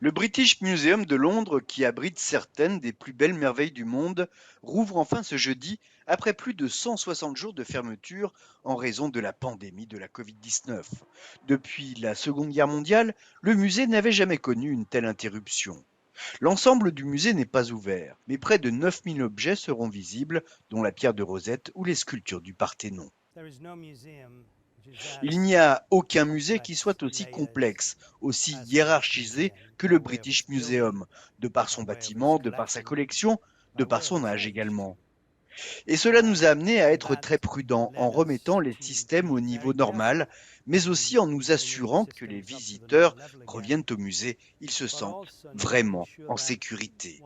Le British Museum de Londres, qui abrite certaines des plus belles merveilles du monde, rouvre enfin ce jeudi après plus de 160 jours de fermeture en raison de la pandémie de la Covid-19. Depuis la Seconde Guerre mondiale, le musée n'avait jamais connu une telle interruption. L'ensemble du musée n'est pas ouvert, mais près de 9000 objets seront visibles, dont la pierre de Rosette ou les sculptures du Parthénon. Il n'y a aucun musée qui soit aussi complexe, aussi hiérarchisé que le British Museum, de par son bâtiment, de par sa collection, de par son âge également. Et cela nous a amené à être très prudents en remettant les systèmes au niveau normal, mais aussi en nous assurant que les visiteurs reviennent au musée, ils se sentent vraiment en sécurité.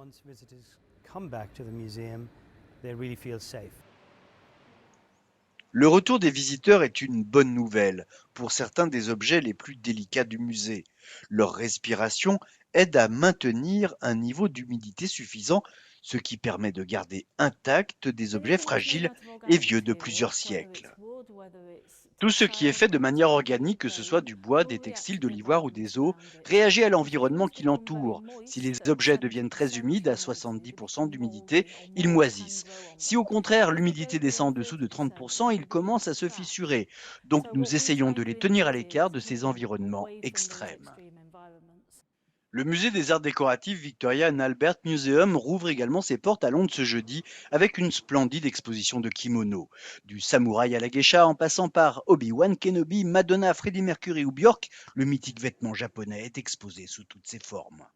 Le retour des visiteurs est une bonne nouvelle pour certains des objets les plus délicats du musée. Leur respiration aide à maintenir un niveau d'humidité suffisant, ce qui permet de garder intacts des objets fragiles et vieux de plusieurs siècles. Tout ce qui est fait de manière organique, que ce soit du bois, des textiles, de l'ivoire ou des os, réagit à l'environnement qui l'entoure. Si les objets deviennent très humides, à 70% d'humidité, ils moisissent. Si au contraire l'humidité descend en dessous de 30%, ils commencent à se fissurer. Donc nous essayons de les tenir à l'écart de ces environnements extrêmes. Le musée des arts décoratifs Victoria and Albert Museum rouvre également ses portes à Londres ce jeudi avec une splendide exposition de kimonos. Du samouraï à la geisha en passant par Obi-Wan Kenobi, Madonna, Freddie Mercury ou Björk, le mythique vêtement japonais est exposé sous toutes ses formes.